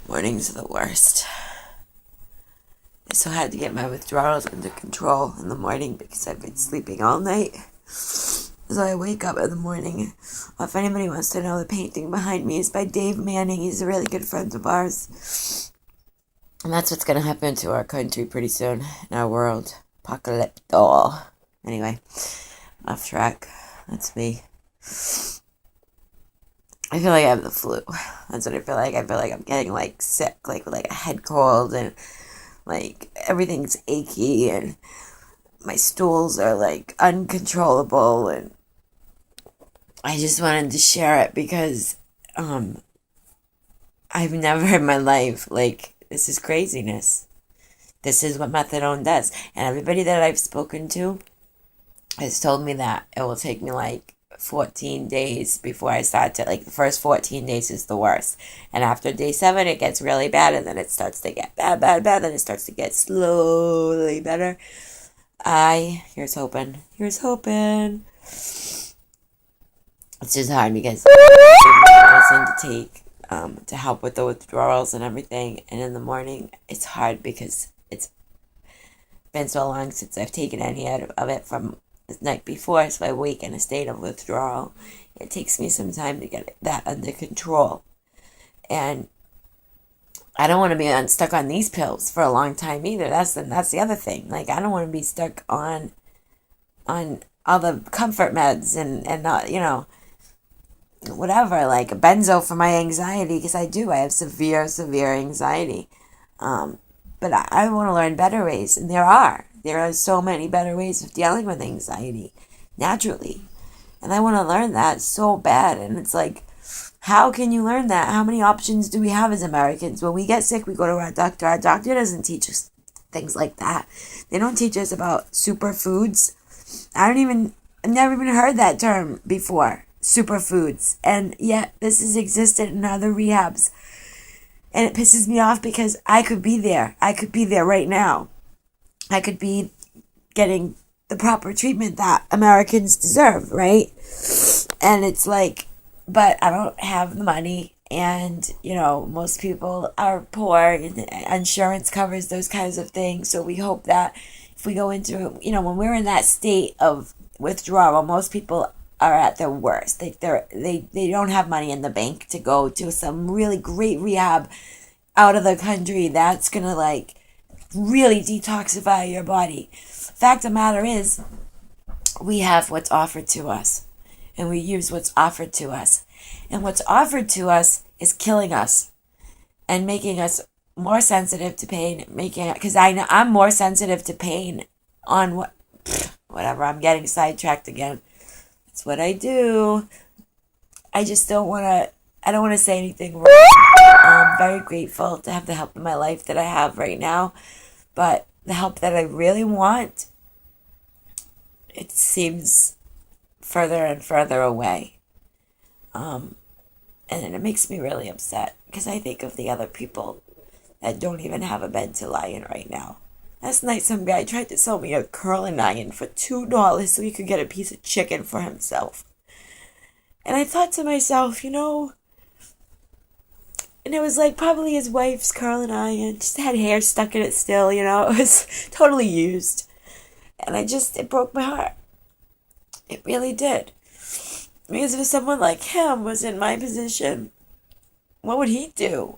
Mornings are the worst. It's so hard to get my withdrawals under control in the morning because I've been sleeping all night. So I wake up in the morning. If anybody wants to know, the painting behind me is by Dave Manning. He's a really good friend of ours. And that's what's going to happen to our country pretty soon, in our world. Apocalypto. Anyway, off track. That's me. I feel like I have the flu. That's what I feel like. I feel like I'm getting sick, with a head cold, and everything's achy, and my stools are uncontrollable, and I just wanted to share it because I've never in my life, this is craziness. This is what methadone does. And everybody that I've spoken to has told me that it will take me 14 days before I start to, the first 14 days is the worst. And after day 7, it gets really bad, and then it starts to get bad, then it starts to get slowly better. Here's hoping. It's just hard because medicine to take to help with the withdrawals and everything. And in the morning, it's hard because it's been so long since I've taken any of it from the night before, so I wake in a state of withdrawal. It takes me some time to get that under control. And I don't want to be stuck on these pills for a long time either. That's the other thing. I don't want to be stuck on all the comfort meds and whatever, like a benzo for my anxiety, because I have severe anxiety. But I want to learn better ways, and there are so many better ways of dealing with anxiety naturally. And I want to learn that so bad. And it's how can you learn that? How many options do we have as Americans? When we get sick, we go to our doctor. Our doctor doesn't teach us things like that. They don't teach us about superfoods. I've never even heard that term before, superfoods. And yet this has existed in other rehabs. And it pisses me off because I could be there. I could be there right now. I could be getting the proper treatment that Americans deserve, right? And it's but I don't have the money, and, most people are poor, and insurance covers those kinds of things, so we hope that if we go into, when we're in that state of withdrawal, most people are at their worst. They don't have money in the bank to go to some really great rehab out of the country that's gonna, really detoxify your body. Fact of the matter is, we have what's offered to us, and we use what's offered to us. And what's offered to us is killing us and making us more sensitive to pain, because I'm more sensitive to pain on whatever. I'm getting sidetracked again. That's what I do. I just don't want to say anything wrong. I'm very grateful to have the help in my life that I have right now. But the help that I really want, it seems further and further away. And it makes me really upset because I think of the other people that don't even have a bed to lie in right now. Last night, some guy tried to sell me a curling iron for $2 so he could get a piece of chicken for himself. And I thought to myself, and it was probably his wife's curling iron. Just had hair stuck in it still, it was totally used. And it broke my heart. It really did. Because if someone like him was in my position, what would he do?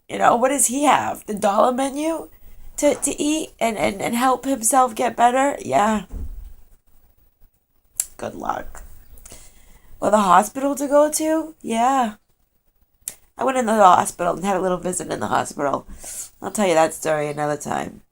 What does he have? The dollar menu to eat and help himself get better? Yeah. Good luck. Well, the hospital to go to? Yeah. I went into the hospital and had a little visit in the hospital. I'll tell you that story another time.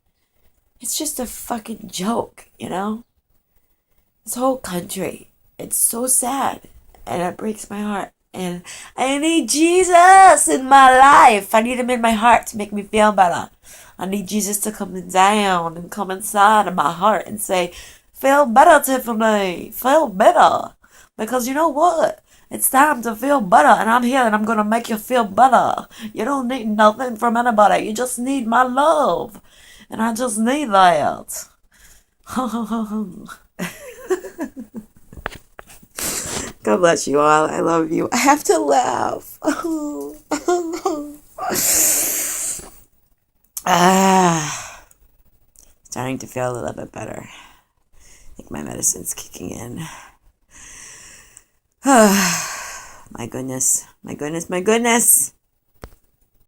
It's just a fucking joke, This whole country. It's so sad. And it breaks my heart. And I need Jesus in my life. I need him in my heart to make me feel better. I need Jesus to come down and come inside of my heart and say, feel better, Tiffany. Feel better. Because you know what? It's time to feel better. And I'm here and I'm going to make you feel better. You don't need nothing from anybody. You just need my love. And I just need that. God bless you all. I love you. I have to laugh. Ah, starting to feel a little bit better. I think my medicine's kicking in. My goodness, my goodness, my goodness.